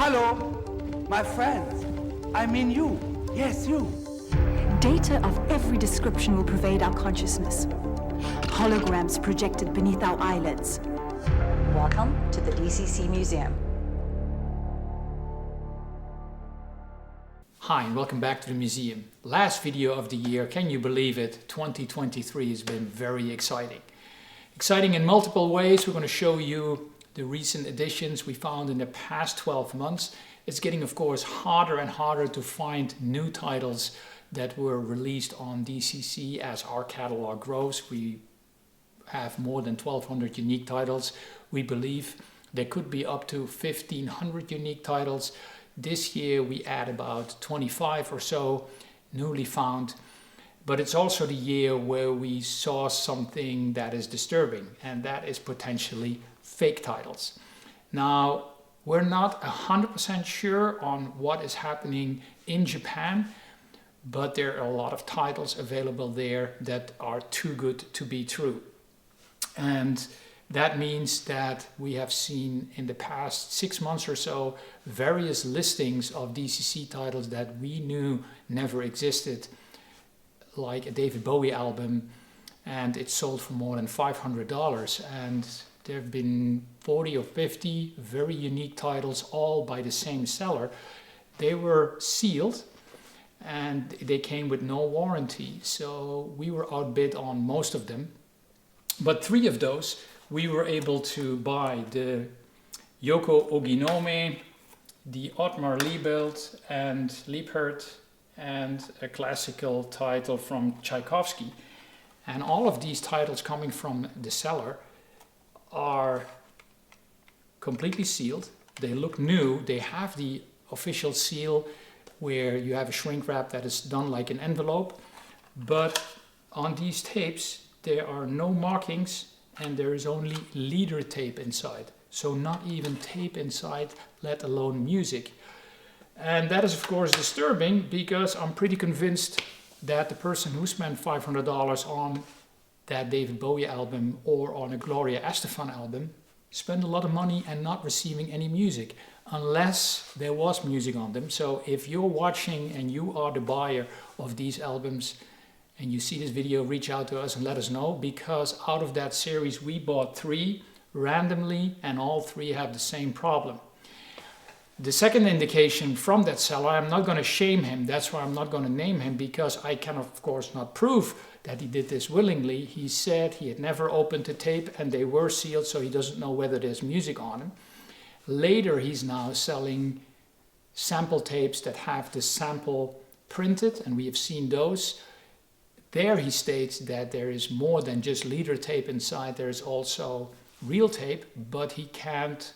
Hello, my friends. I mean you. Yes, you. Data of every description will pervade our consciousness. Holograms projected beneath our eyelids. Welcome to the DCC Museum. Hi and welcome back to the museum. Last video of the year, can you believe it? 2023 has been very exciting. Exciting in multiple ways. We're going to show you the recent additions we found in the past 12 months. It's getting, of course, harder and harder to find new titles that were released on DCC as our catalog grows. We have more than 1,200 unique titles. We believe there could be up to 1,500 unique titles. This year we add about 25 or so newly found, but it's also the year where we saw something that is disturbing, and that is potentially fake titles. Now, we're not 100% sure on what is happening in Japan, but there are a lot of titles available there that are too good to be true. And that means that we have seen in the past 6 months or so various listings of DCC titles that we knew never existed, like a David Bowie album, and it sold for more than $500. And there have been 40 or 50 very unique titles, all by the same seller. They were sealed and they came with no warranty, so we were outbid on most of them. But 3 of those we were able to buy: the Yoko Oginome, the Ottmar Liebelt and Liebert, and a classical title from Tchaikovsky. And all of these titles coming from the seller are completely sealed. They look new. They have the official seal where you have a shrink wrap that is done like an envelope. But on these tapes there are no markings, and there is only leader tape inside. So not even tape inside, let alone music. And that is of course disturbing, because I'm pretty convinced that the person who spent $500 on that David Bowie album or on a Gloria Estefan album spent a lot of money and not receiving any music, unless there was music on them. So if you're watching and you are the buyer of these albums, and you see this video, reach out to us and let us know, because out of that series we bought 3 randomly and all 3 have the same problem. The second indication from that seller, I'm not going to shame him, that's why I'm not going to name him, because I can of course not prove that he did this willingly. He said he had never opened the tape and they were sealed, so he doesn't know whether there's music on them. Later he's now selling sample tapes that have the sample printed, and we have seen those. There he states that there is more than just leader tape inside, there is also real tape, but he can't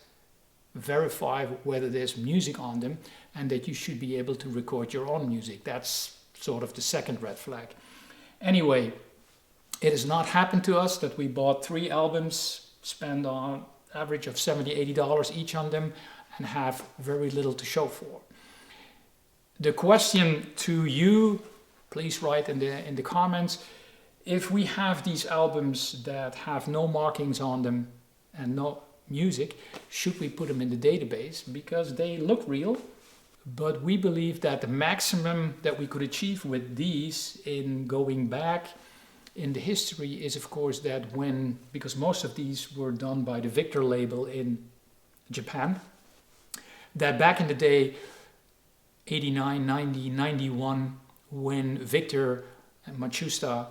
verify whether there's music on them and that you should be able to record your own music. That's sort of the second red flag. Anyway, it has not happened to us that we bought 3 albums, spend on average of $70, $80 each on them, and have very little to show for. The question to you, please write in the comments, if we have these albums that have no markings on them and no music, should we put them in the database? Because they look real, but we believe that the maximum that we could achieve with these in going back in the history is of course that because most of these were done by the Victor label in Japan, that back in the day, 89, 90, 91, when Victor and Matsushita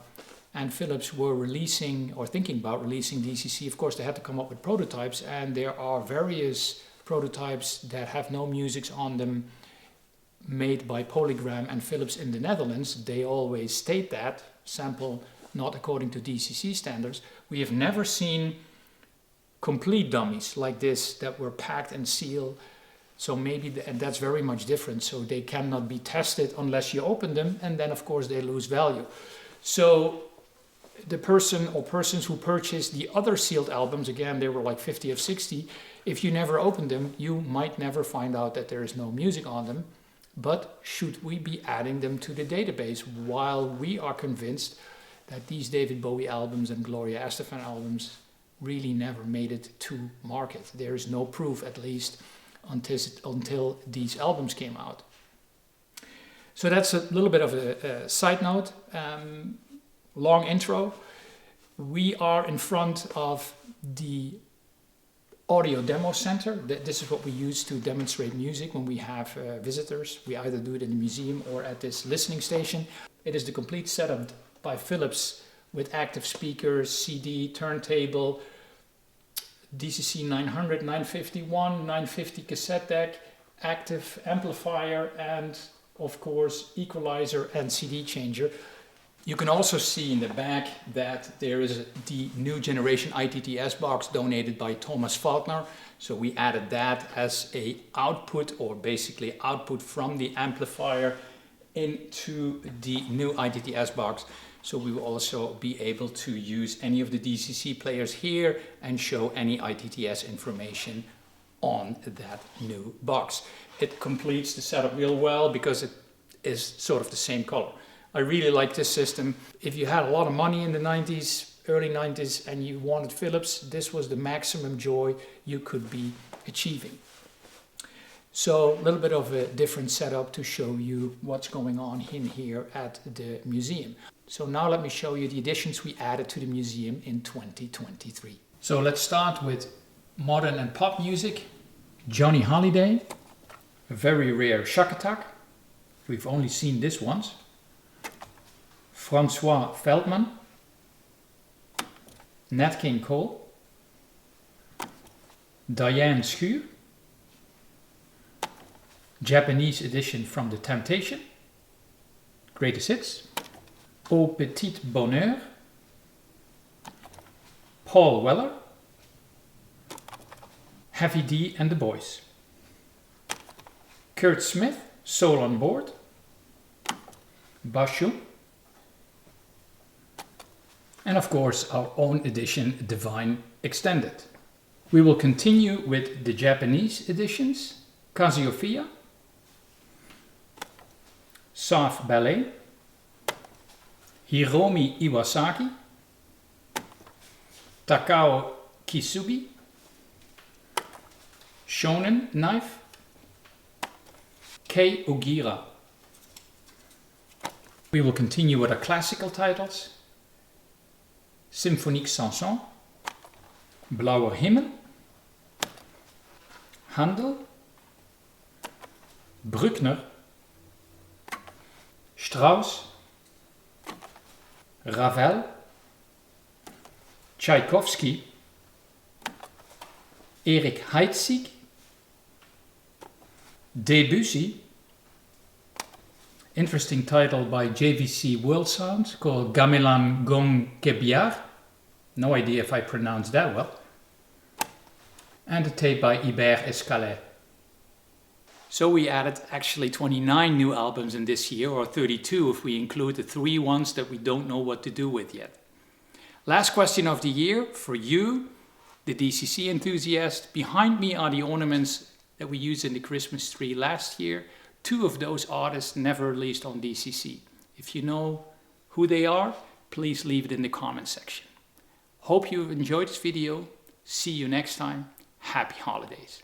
and Philips were releasing or thinking about releasing DCC, of course they had to come up with prototypes, and there are various prototypes that have no music on them made by Polygram and Philips in the Netherlands. They always state that, sample not according to DCC standards. We have never seen complete dummies like this that were packed and sealed. So maybe, and that's very much different. So they cannot be tested unless you open them, and then of course they lose value. So the person or persons who purchased the other sealed albums, again, they were like 50 or 60. If you never opened them, you might never find out that there is no music on them. But should we be adding them to the database, while we are convinced that these David Bowie albums and Gloria Estefan albums really never made it to market? There is no proof, at least, until these albums came out. So that's a little bit of a side note, long intro. We are in front of the audio demo center. This is what we use to demonstrate music when we have visitors. We either do it in the museum or at this listening station. It is the complete setup by Philips with active speakers, CD, turntable, DCC 900, 951, 950 cassette deck, active amplifier, and of course equalizer and CD changer. You can also see in the back that there is the new generation ITTS box donated by Thomas Faulkner. So we added that as a output, or basically output from the amplifier into the new ITTS box. So we will also be able to use any of the DCC players here and show any ITTS information on that new box. It completes the setup real well because it is sort of the same color. I really like this system. If you had a lot of money in the 90s, early 90s, and you wanted Philips, this was the maximum joy you could be achieving. So a little bit of a different setup to show you what's going on in here at the museum. So now let me show you the additions we added to the museum in 2023. So let's start with modern and pop music. Johnny Hallyday, a very rare Shack Attack. We've only seen this once. Francois Veldman, Nat King Cole, Diane Schuur, Japanese edition from The Temptation, Greatest Hits, Au Petit Bonheur, Paul Weller, Heavy D and the Boys, Kurt Smith, Soul on Board, Basho, and of course our own edition, Divine Extended. We will continue with the Japanese editions, Cassiopeia, Saf Ballet, Hiromi Iwasaki, Takao Kisugi, Shonen Knife, Kei Ogira. We will continue with our classical titles, Symphonique Chanson, Blauer Himmel, Handel, Bruckner, Strauss, Ravel, Tchaikovsky, Erik Heidsieck, Debussy, interesting title by JVC World Sound called Gamelan Gong Kebiar. No idea if I pronounced that well. And a tape by Hubert Escalet. So we added actually 29 new albums in this year, or 32 if we include the 3 ones that we don't know what to do with yet. Last question of the year for you, the DCC enthusiast. Behind me are the ornaments that we used in the Christmas tree last year. 2 of those artists never released on DCC. If you know who they are, please leave it in the comment section. Hope you enjoyed this video. See you next time. Happy holidays.